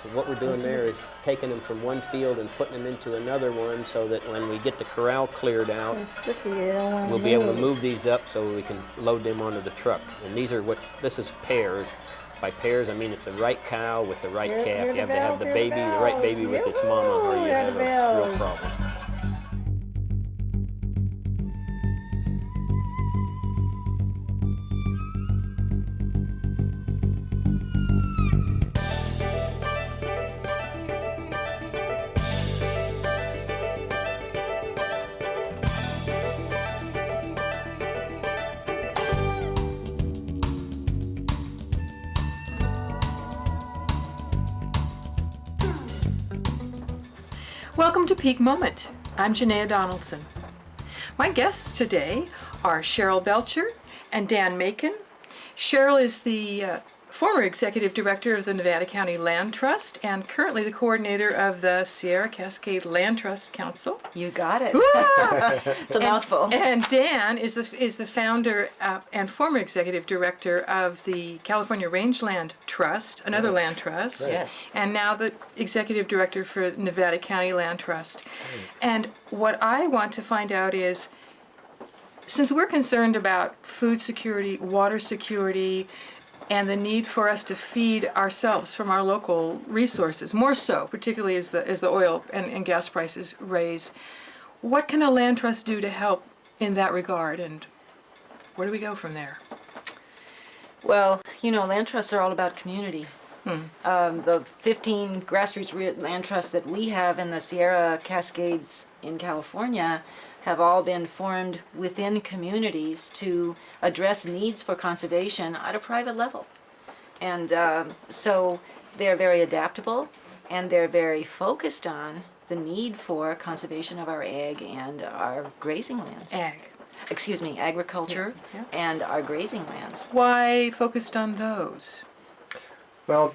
So what we're doing there is taking them from one field and putting them into another one so that when we get the corral cleared out, It's sticky, they don't want we'll be able to move these up so we can load them onto the truck. And these are this is pairs. By pairs, I mean it's the right cow with the right calf. You have to have the baby, the right baby with its mama, or you have a real problem. Welcome to Peak Moment. I'm Janaea Donaldson. My guests today are Cheryl Belcher and Dan Macon. Cheryl is the former executive director of the Nevada County Land Trust and currently the coordinator of the Sierra Cascade Land Trust Council. You got it. It's a And- mouthful. And Dan is the founder and former executive director of the California Rangeland Trust, another land trust. Yes. And now the executive director for Nevada County Land Trust. And what I want to find out is, since we're concerned about food security, water security, and the need for us to feed ourselves from our local resources, more so, particularly as the oil and gas prices raise, what can a land trust do to help in that regard, and where do we go from there? Well, land trusts are all about community. The 15 grassroots land trusts that we have in the Sierra Cascades in California have all been formed within communities to address needs for conservation at a private level. And so they're very adaptable, and they're very focused on the need for conservation of our ag and our grazing lands. Agriculture Yeah. and our grazing lands. Why focused on those? Well,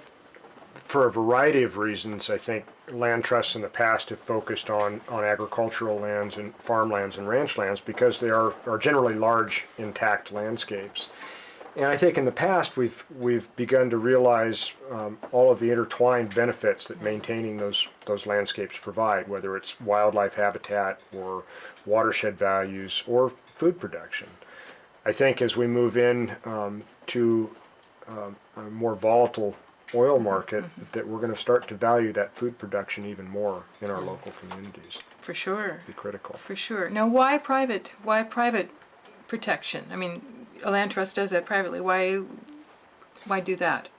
for a variety of reasons, I think land trusts in the past have focused on agricultural lands and farmlands and ranch lands because they are generally large, intact landscapes. And I think in the past we've begun to realize all of the intertwined benefits that maintaining those landscapes provide, whether it's wildlife habitat or watershed values or food production. I think as we move in to a more volatile oil market, that we're going to start to value that food production even more in our local communities. For sure. Be critical. For sure. Now, why private? Why private protection? I mean, a land trust does that privately. Why do that?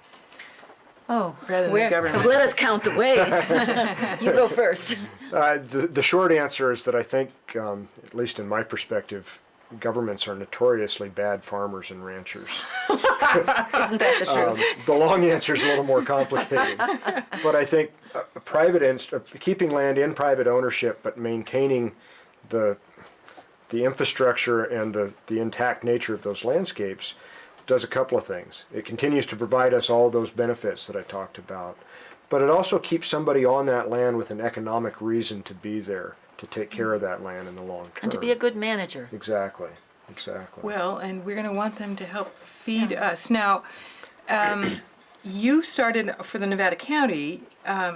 Oh, Rather than the government. let us count the ways. You go first. The short answer is that I think, at least in my perspective, governments are notoriously bad farmers and ranchers. Isn't that the truth? The long answer is a little more complicated. But I think keeping land in private ownership but maintaining the infrastructure and the intact nature of those landscapes does a couple of things. It continues to provide us all those benefits that I talked about, but it also keeps somebody on that land with an economic reason to be there, to take care of that land in the long term. And to be a good manager. Exactly. Well, and we're going to want them to help feed us. Now, you started for the Nevada County.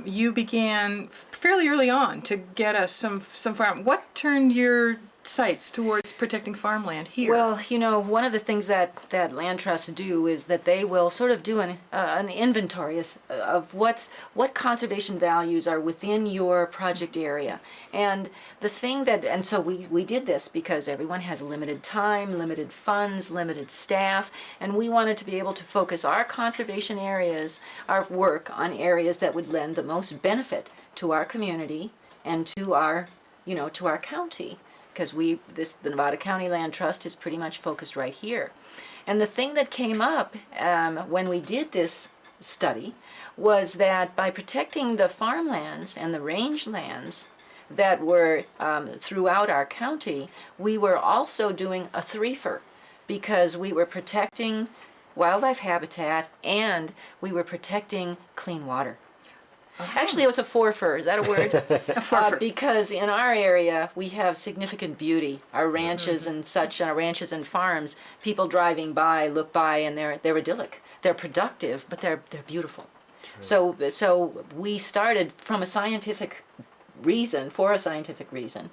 You began fairly early on to get us some farm. What turned your sights towards protecting farmland here? Well, one of the things that land trusts do is that they will sort of do an inventory of what conservation values are within your project area. And the thing and so we did this because everyone has limited time, limited funds, limited staff, and we wanted to be able to focus our conservation areas, our work on areas that would lend the most benefit to our community and to our county. Because the Nevada County Land Trust is pretty much focused right here. And the thing that came up when we did this study was that by protecting the farmlands and the rangelands that were throughout our county, we were also doing a threefer, because we were protecting wildlife habitat and we were protecting clean water. Actually, it was a four-fer. Is that a word? A four-fer. Because in our area, we have significant beauty. Our ranches and such, our ranches and farms, people driving by look by and they're idyllic. They're productive, but they're beautiful. So we started from a scientific reason, for a scientific reason,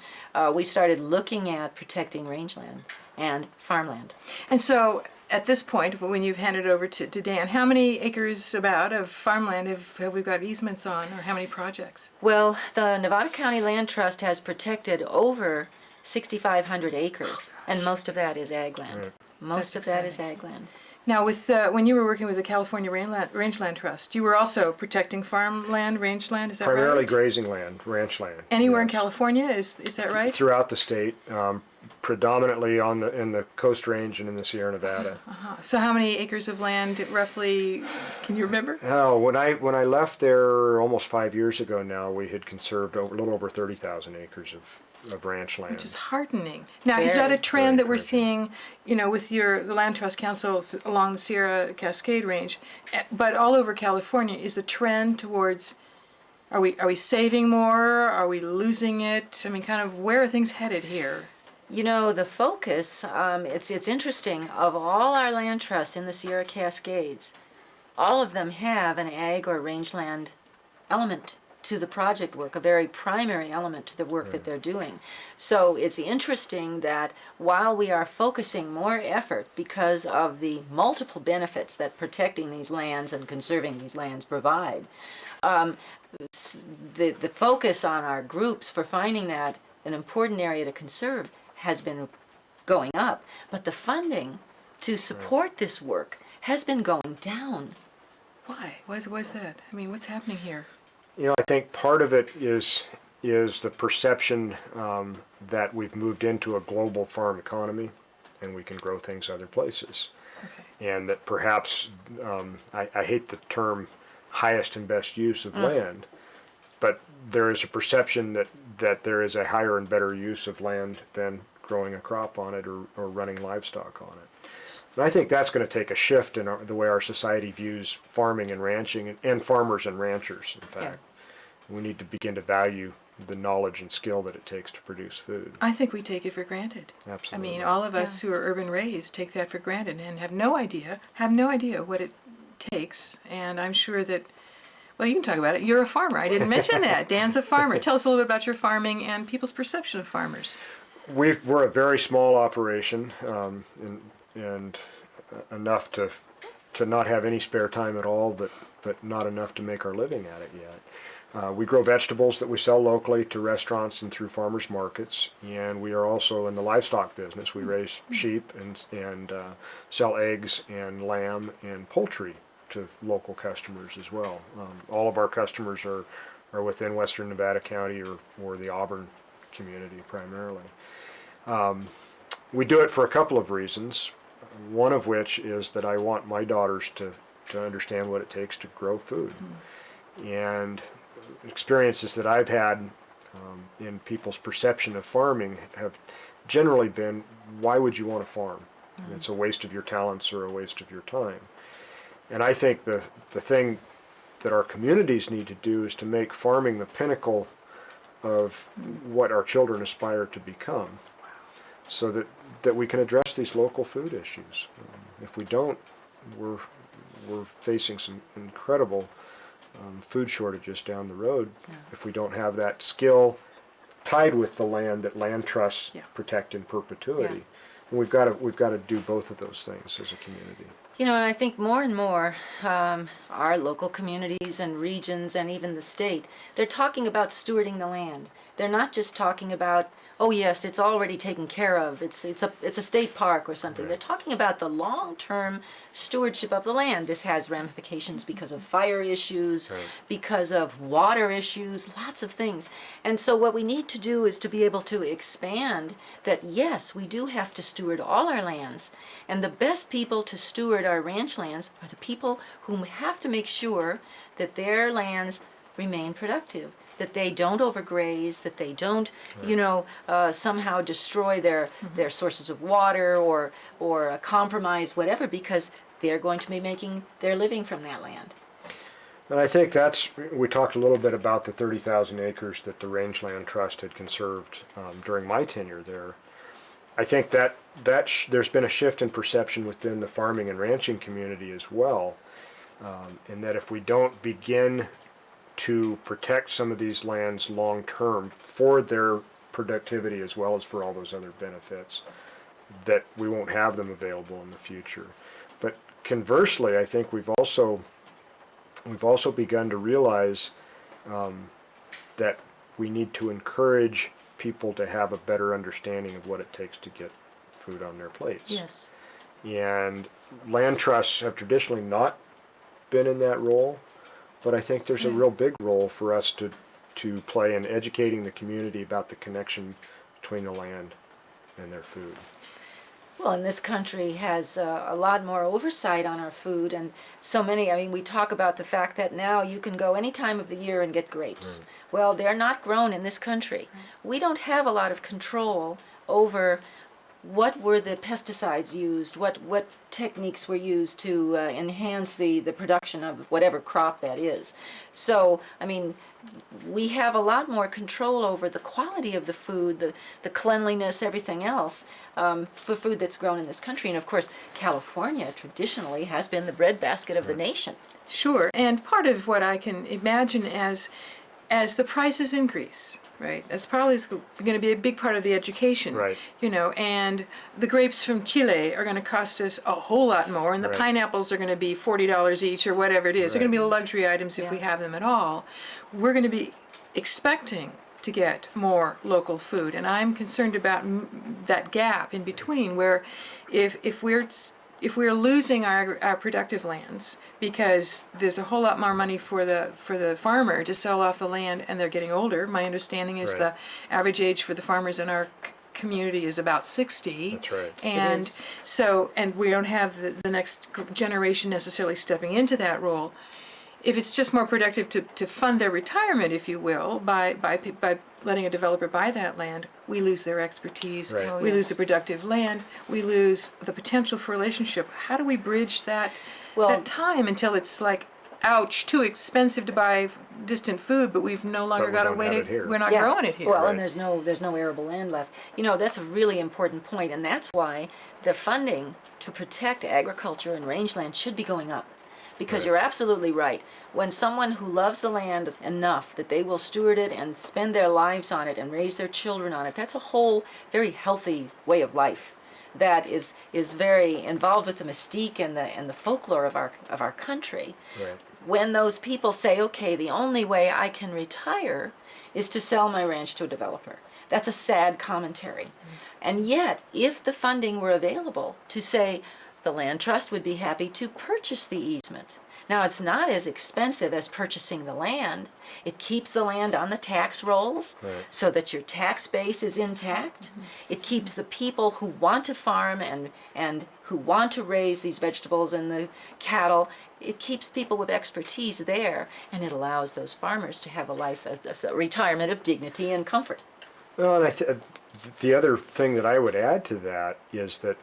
we started looking at protecting rangeland and farmland. And so, at this point, when you've handed over to Dan, how many acres about of farmland have we got easements on, or how many projects? Well, the Nevada County Land Trust has protected over 6,500 acres, and most of that is ag land. Most That's of that is exciting. ag land. Now, with when you were working with the California Rangeland Trust, you were also protecting farmland, rangeland, is that Primarily right? grazing land, ranch land. Anywhere in yes. California, is that right? Throughout the state, predominantly in the Coast Range and in the Sierra Nevada. So how many acres of land roughly, can you remember? Oh, when I left there almost 5 years ago now, we had conserved a little over 30,000 acres of ranch land. Which is heartening. Now, is that a Very, trend very that we're encouraging. seeing, with the Land Trust Council along the Sierra Cascade Range, but all over California? Is the trend towards, are we saving more? Are we losing it? I mean, kind of where are things headed here? The focus, it's interesting, of all our land trusts in the Sierra Cascades, all of them have an ag or rangeland element to the project work, a very primary element to the work that they're doing. So it's interesting that while we are focusing more effort because of the multiple benefits that protecting these lands and conserving these lands provide, the focus on our groups for finding that an important area to conserve has been going up, but the funding to support this work has been going down. Why? Why's that? I mean, what's happening here? I think part of it is the perception that we've moved into a global farm economy and we can grow things other places. Okay. And that perhaps, I hate the term highest and best use of land, but there is a perception that there is a higher and better use of land than growing a crop on it or running livestock on it. And I think that's going to take a shift in the way our society views farming and ranching and farmers and ranchers, in fact. We need to begin to value the knowledge and skill that it takes to produce food. I think we take it for granted. Absolutely. I mean, all of us who are urban raised take that for granted and have no idea what it takes. And I'm sure that, well, you can talk about it. You're a farmer. I didn't mention that. Dan's a farmer. Tell us a little bit about your farming and people's perception of farmers. We're a very small operation, and enough to not have any spare time at all, but not enough to make our living at it yet. We grow vegetables that we sell locally to restaurants and through farmers markets, and we are also in the livestock business. We raise sheep and sell eggs and lamb and poultry to local customers as well. All of our customers are within Western Nevada County or the Auburn community primarily. We do it for a couple of reasons, one of which is that I want my daughters to understand what it takes to grow food. And experiences that I've had in people's perception of farming have generally been, why would you want to farm? It's a waste of your talents or a waste of your time. And I think the thing that our communities need to do is to make farming the pinnacle of what our children aspire to become, so that we can address these local food issues. If we don't, we're facing some incredible food shortages down the road if we don't have that skill tied with the land that land trusts protect in perpetuity. And we've got to do both of those things as a community. And I think more and more our local communities and regions and even the state, they're talking about stewarding the land. They're not just talking about, oh yes, it's already taken care of, it's a state park or something. They're talking about the long-term stewardship of the land. This has ramifications because of fire issues, because of water issues, lots of things. And so what we need to do is to be able to expand that, yes, we do have to steward all our lands, and the best people to steward our ranch lands are the people who have to make sure that their lands remain productive, that they don't overgraze, that they don't, somehow destroy their sources of water or compromise whatever, because they're going to be making their living from that land. And I think we talked a little bit about the 30,000 acres that the Rangeland Trust had conserved during my tenure there. I think that there's been a shift in perception within the farming and ranching community as well. and that if we don't begin to protect some of these lands long term for their productivity as well as for all those other benefits, that we won't have them available in the future. But conversely, I think we've also begun to realize that we need to encourage people to have a better understanding of what it takes to get food on their plates. Yes. And land trusts have traditionally not been in that role, but I think there's a real big role for us to play in educating the community about the connection between the land and their food. Well, and this country has a lot more oversight on our food, and so many, I mean, we talk about the fact that now you can go any time of the year and get grapes. Well, they're not grown in this country. We don't have a lot of control over what were the pesticides used, what techniques were used to enhance the production of whatever crop that is. So, I mean, we have a lot more control over the quality of the food, the cleanliness, everything else, for food that's grown in this country. And of course, California traditionally has been the breadbasket of the nation. Sure, and part of what I can imagine as the prices increase, right? That's probably going to be a big part of the education, Right. you know. And the grapes from Chile are going to cost us a whole lot more, and the Right. pineapples are going to be $40 each or whatever it is. They're going to be luxury items if we have them at all. We're going to be expecting to get more local food, and I'm concerned about that gap in between, where if we're losing our productive lands because there's a whole lot more money for the farmer to sell off the land, and they're getting older. My understanding is Right. the average age for the farmers in our community is about 60. That's right. And is. so, and we don't have the next generation necessarily stepping into that role. If it's just more productive to fund their retirement, if you will, by letting a developer buy that land, we lose their expertise. Right. Oh, We lose yes. the productive land. We lose the potential for relationship. How do we bridge that time until it's like, ouch, too expensive to buy distant food, but we've no longer we got a don't way have to. it here. We're not Yeah. growing it here. Well, Right. and there's no arable land left. You know, that's a really important point, and that's why the funding to protect agriculture and rangeland should be going up. Because Right. you're absolutely right. When someone who loves the land enough that they will steward it and spend their lives on it and raise their children on it, that's a whole very healthy way of life that is very involved with the mystique and the folklore of our country. Right. When those people say, okay, the only way I can retire is to sell my ranch to a developer, that's a sad commentary. And yet, if the funding were available to say, the land trust would be happy to purchase the easement. Now, it's not as expensive as purchasing the land. It keeps the land on the tax rolls Right. so that your tax base is intact. It keeps the people who want to farm and who want to raise these vegetables and the cattle, it keeps people with expertise there, and it allows those farmers to have a life, a retirement of dignity and comfort. Well, and the other thing that I would add to that is that,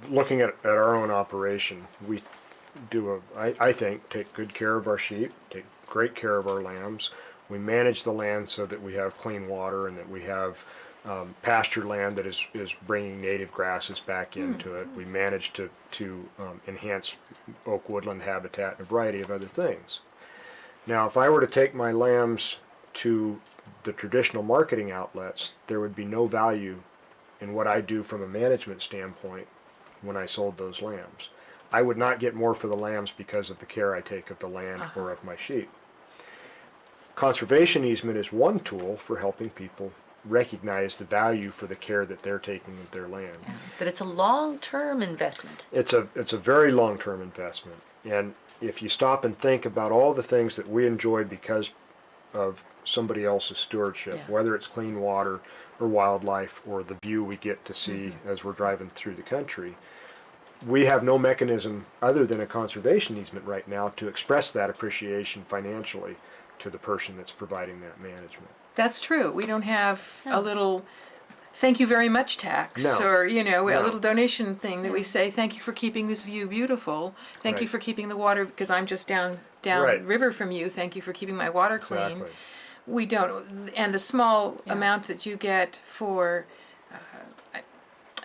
looking at our own operation, we do I think, take good care of our sheep, take great care of our lambs. We manage the land so that we have clean water and that we have pasture land that is bringing native grasses back into it. We manage to enhance oak woodland habitat and a variety of other things. Now, if I were to take my lambs to the traditional marketing outlets, there would be no value in what I do from a management standpoint when I sold those lambs. I would not get more for the lambs because of the care I take of the land or of my sheep. Conservation easement is one tool for helping people recognize the value for the care that they're taking of their land. But it's a long-term investment. It's a very long-term investment. And if you stop and think about all the things that we enjoy because of somebody else's stewardship, Yeah. whether it's clean water or wildlife or the view we get to see as we're driving through the country, we have no mechanism other than a conservation easement right now to express that appreciation financially to the person that's providing that management. That's true. We don't have a little thank you very much tax No. or, a No. little donation thing that we say, thank you for keeping this view beautiful. Thank you Right. for keeping the water, because I'm just down Right. river from you. Thank you for keeping my water clean. Exactly. We don't, and the small amount that you get for,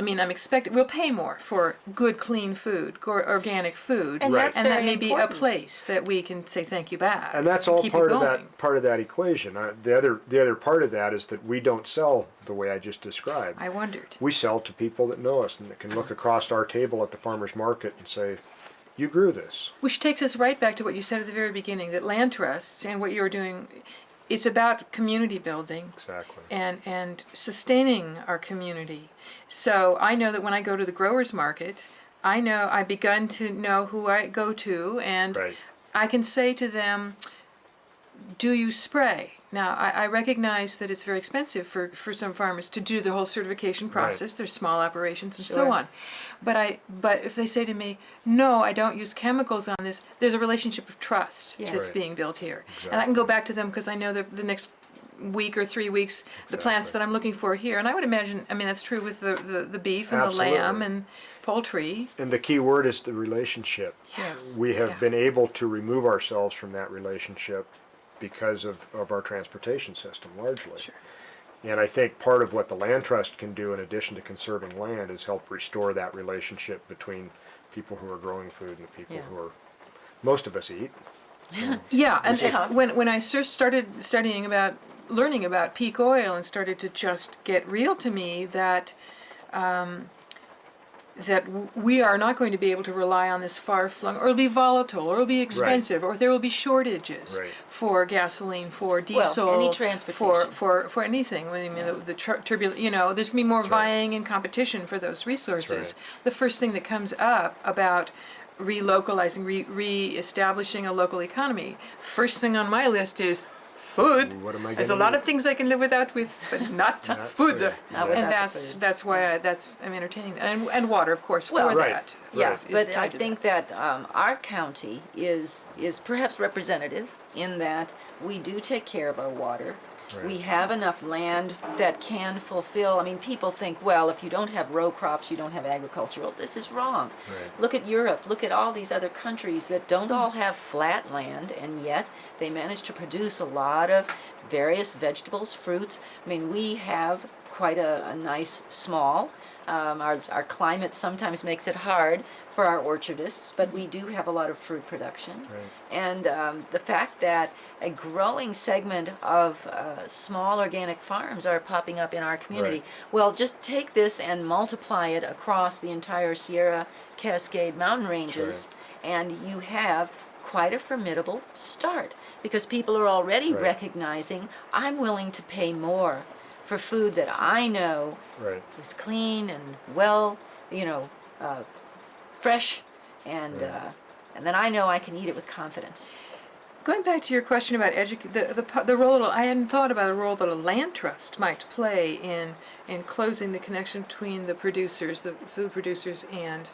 mean, we'll pay more for good, clean food, organic food. And that's And that very may be a important. place that we can say thank you back. And that's all keep part it of going. part of that equation. The other part of that is that we don't sell the way I just described. I wondered. We sell to people that know us and that can look across our table at the farmer's market and say, you grew this. Which takes us right back to what you said at the very beginning, that land trusts and what you're doing, it's about community building. Exactly. And sustaining our community. So I know that when I go to the growers market, I've begun to know who I go to, and Right. I can say to them, do you spray? Now, I recognize that it's very expensive for some farmers to do the whole certification process. There's small operations and so Sure. on. But if they say to me, no, I don't use chemicals on this, there's a relationship of trust Yes. that's Right. being built here. And I can go back to them because I know that the next week or 3 weeks, the plants Exactly. that I'm looking for here. And I would imagine, that's true with the beef and the lamb Absolutely. and poultry. And the key word is the relationship. Yes. We have Yeah. been able to remove ourselves from that relationship because of our transportation system largely. Sure. And I think part of what the land trust can do in addition to conserving land is help restore that relationship between people who are growing food and the people Yeah. who are, most of us eat. Yeah, and Yeah. when I started learning about peak oil and started to just get real to me that we are not going to be able to rely on this far-flung, or it'll be volatile, or it'll be expensive, or there will be shortages Right. for gasoline, for diesel, any transportation. for anything. I mean, the turbulent, there's gonna be more right. vying and competition for those resources. right. The first thing that comes up about relocalizing, re-establishing a local economy, first thing on my list is food. What am I There's a gonna lot eat? of things I can live without but not Not food. food. Not without And the that's food. that's why I'm entertaining that. And water, of course, Well, for Right, that. Yes, is but I tied to think that our county is perhaps representative in that we do take care of our water. Right. We have enough land that can fulfill. I mean, people think, well, if you don't have row crops, you don't have agricultural. This is wrong. Right. Look at Europe. Look at all these other countries that don't all have flat land, and yet they manage to produce a lot of various vegetables, fruits. I mean, we have quite a nice small. Our climate sometimes makes it hard for our orchardists, but we do have a lot of fruit production. Right. And the fact that a growing segment of small organic farms are popping up in our community. Right. Well, just take this and multiply it across the entire Sierra Cascade mountain ranges, and you have quite a formidable start, because people are already Right. recognizing, I'm willing to pay more for food that I know Right. is clean and well, fresh, and then I know I can eat it with confidence. Going back to your question about the role, I hadn't thought about a role that a land trust might play in closing the connection between the producers, the food producers, and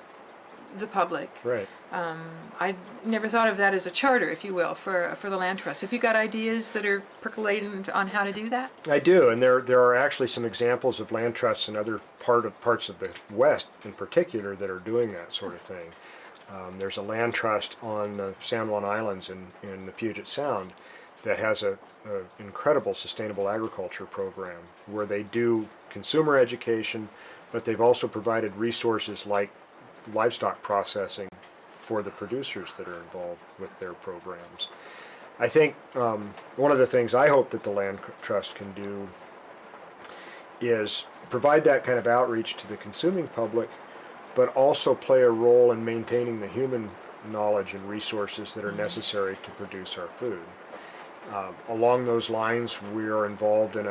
the public. Right. I never thought of that as a charter, if you will, for the land trust. Have you got ideas that are percolating on how to do that? I do, and there are actually some examples of land trusts in other parts of the West in particular that are doing that sort of thing. There's a land trust on the San Juan Islands in the Puget Sound that has a incredible sustainable agriculture program where they do consumer education, but they've also provided resources like livestock processing for the producers that are involved with their programs. I think one of the things I hope that the Land Trust can do is provide that kind of outreach to the consuming public, but also play a role in maintaining the human knowledge and resources that are necessary to produce our food. Along those lines, we are involved in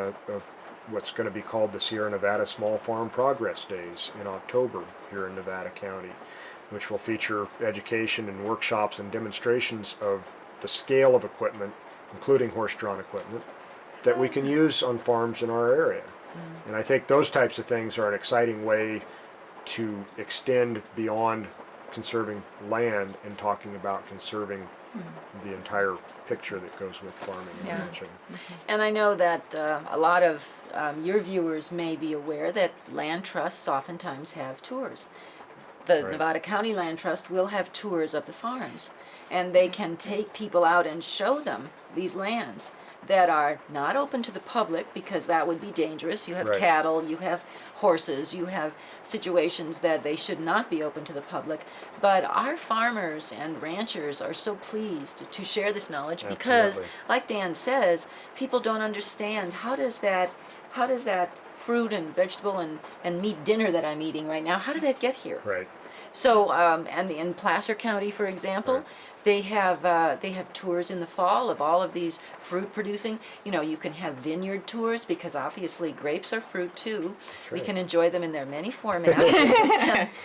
what's going to be called the Sierra Nevada Small Farm Progress Days in October here in Nevada County, which will feature education and workshops and demonstrations of the scale of equipment, including horse-drawn equipment, that we can use on farms in our area. And I think those types of things are an exciting way to extend beyond conserving land and talking about conserving the entire picture that goes with farming and Yeah. ranching. And I know that a lot of your viewers may be aware that land trusts oftentimes have tours. The Right. Nevada County Land Trust will have tours of the farms, and they can take people out and show them these lands that are not open to the public because that would be dangerous. You have Right. cattle, you have horses, you have situations that they should not be open to the public. But our farmers and ranchers are so pleased to share this knowledge because, Absolutely. like Dan says, people don't understand how does that fruit and vegetable and meat dinner that I'm eating right now, how did that get here? Right. So, and in Placer County, for example, Right. they have tours in the fall of all of these fruit producing. You know, you can have vineyard tours because obviously grapes are fruit too. We right. can enjoy them in their many formats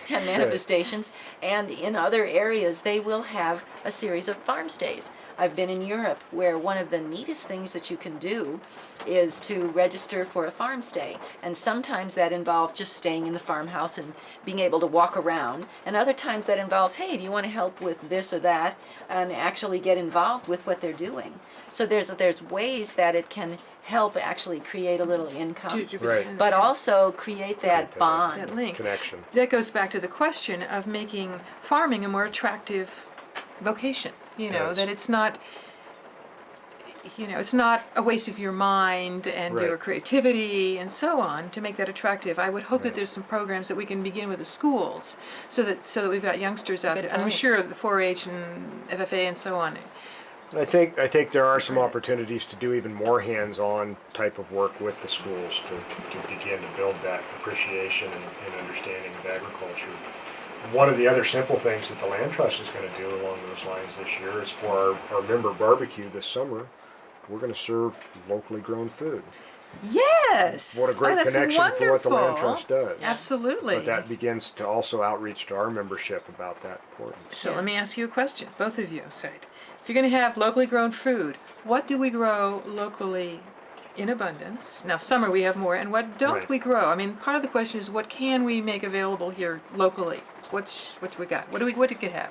and manifestations. And in other areas, they will have a series of farm stays. I've been in Europe where one of the neatest things that you can do is to register for a farm stay. And sometimes that involves just staying in the farmhouse and being able to walk around. And other times that involves, hey, do you want to help with this or that? And actually get involved with what they're doing. So there's ways that it can help actually create a little income, Right. but also create that that bond. that link. Connection. That goes back to the question of making farming a more attractive vocation. You know, Yes. that it's not, it's not a waste of your mind and your Right. creativity and so on to make that attractive. I would hope that Right. there's some programs that we can begin with the schools so that we've got youngsters out Good there. And I'm point. sure the 4-H and FFA and so on. I think there are some opportunities to do even more hands-on type of work with the schools to begin to build that appreciation and understanding of agriculture. One of the other simple things that the Land Trust is going to do along those lines this year is for our member barbecue this summer, we're going to serve locally grown food. Yes! What a great that's connection for what the Land wonderful. Trust does. Absolutely. But that begins to also outreach to our membership about that importance. So Yeah. let me ask you a question, both of you. Said, if you're going to have locally grown food, what do we grow locally in abundance? Now, summer we have more, and what don't Right. we grow? I mean, part of the question is what can we make available here locally? What we got? What do we could have?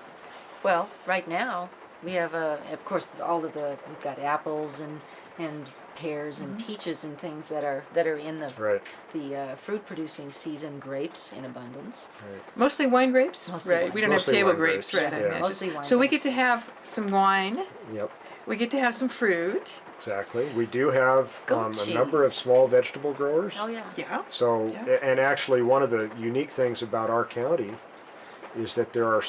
Well, right now, we have, of course, we've got apples and pears and peaches and things that are in Right. the fruit producing season, grapes in abundance. Mostly wine grapes, Mostly right? wine We don't have Mostly table wine grapes, grapes, right? I yeah. imagine. Mostly wine So we grapes. get to have some wine. Yep. We get to have some fruit. Exactly. We do have Goat a number of cheese. small vegetable growers. Oh yeah. Yeah. So, Yeah. and actually, one of the unique things about our county is that there are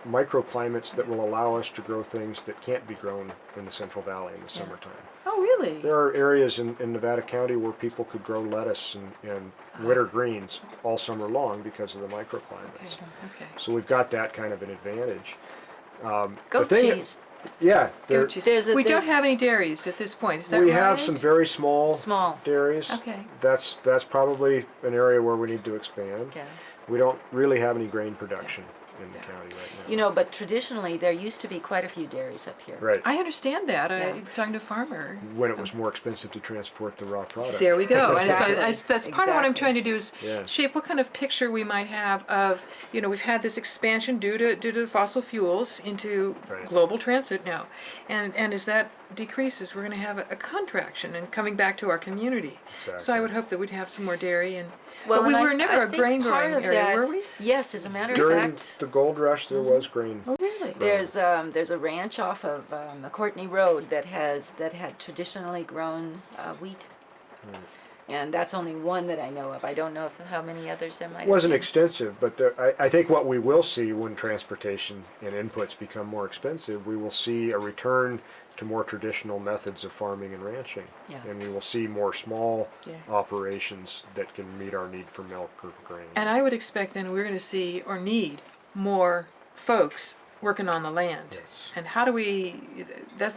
microclimates that will allow us to grow things that can't be grown in the Central Valley in the summertime. Oh, really? There are areas in Nevada County where people could grow lettuce and winter greens all summer long because of the microclimates. Okay. So we've got that kind of an advantage. Goat thing that- cheese. Yeah, there, Goat cheese. There's We don't there's- have any dairies at this point. Is that we right? have some very small Small. dairies. Okay. That's probably an area where we need to expand. Yeah. We don't really have any grain production in the county right now. You know, but traditionally there used to be quite a few dairies up here. Right. I understand that. I Yeah. was talking to a farmer. When it was more expensive to transport the raw product. There we go. And so Exactly. that's part of what I'm Exactly. trying to do is Yeah. shape what kind of picture we might have of, we've had this expansion due to fossil fuels into Right. global transit now. And as that decreases, we're going to have a contraction and coming back to our community. So I Exactly. would hope that we'd have some more dairy and Well, but we and were I never a think grain part growing of area, that- were we? Yes, as a matter of During fact. the gold rush, there was grain. Oh, really? There's a ranch off of Courtney Road that had traditionally grown wheat, and that's only one that I know of. I don't know how many others there might. It wasn't have been. extensive, but I think what we will see when transportation and inputs become more expensive, we will see a return to more traditional methods of farming and ranching. Yeah. And we will see more small Yeah. operations that can meet our need for milk or grain. And I would expect then we're going to see or need more folks working on the land. Yes. And how do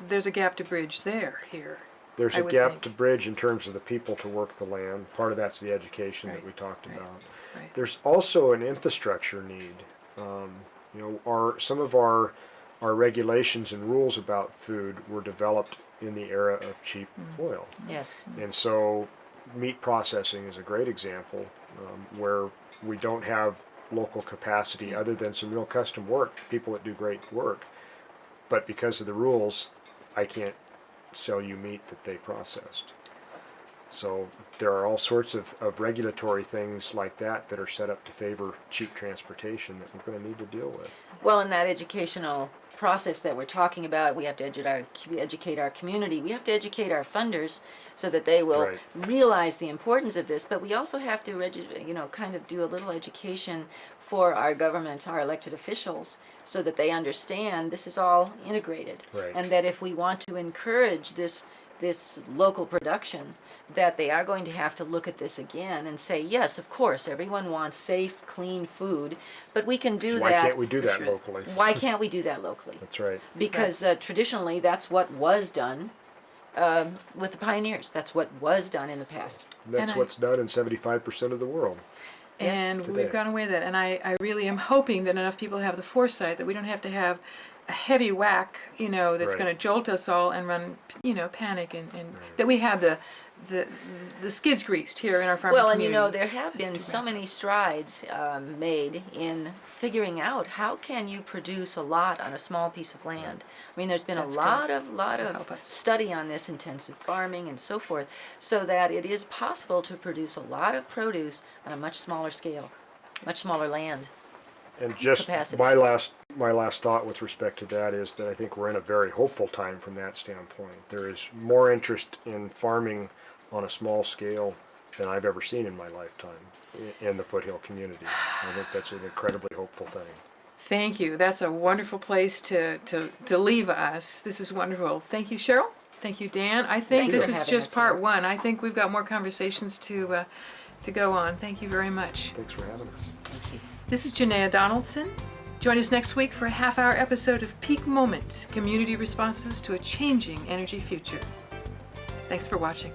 there's a gap to bridge here. There's I a would gap think. to bridge in terms of the people to work the land. Part of that's the education that Right, we talked right, about. right. There's also an infrastructure need. Some of our regulations and rules about food were developed in the era of cheap oil. Yes. And so meat processing is a great example where we don't have local capacity other than some real custom work, people that do great work. But because of the rules, I can't sell you meat that they processed. So there are all sorts of regulatory things like that that are set up to favor cheap transportation that we're going to need to deal with. Well, in that educational process that we're talking about, we have to educate our community. We have to educate our funders so that they will Right. realize the importance of this. But we also have to, kind of do a little education for our government, our elected officials, so that they understand this is all integrated. Right. And that if we want to encourage this local production, that they are going to have to look at this again and say, yes, of course, everyone wants safe, clean food, but we can do Why that. can't we do that sure. locally? Why can't we do that locally? That's right. Because traditionally, that's what was done with the pioneers. That's what was done in the past. That's And I- what's done in 75% of the world. And Today. we've gone away with that. And I really am hoping that enough people have the foresight that we don't have to have a heavy whack, that's Right. going to jolt us all and run, panic, and that we have the skids greased here in our farming Well, and community. there have been so many strides made in figuring out how can you produce a lot on a small piece of land. I mean, there's been That's a lot good. of That'll help us. study on this, intensive farming and so forth, so that it is possible to produce a lot of produce on a much smaller scale, much smaller land. And just Capacity. my last thought with respect to that is that I think we're in a very hopeful time from that standpoint. There is more interest in farming on a small scale than I've ever seen in my lifetime in the foothill community. I think that's an incredibly hopeful thing. Thank you. That's a wonderful place to leave us. This is wonderful. Thank you, Cheryl. Thank you, Dan. I think Thanks this for is having just us part here. one. I think we've got more conversations to go on. Thank you very much. Thanks for having us. Thank you. This is Janaea Donaldson. Join us next week for a half-hour episode of Peak Moment, Community Responses to a Changing Energy Future. Thanks for watching.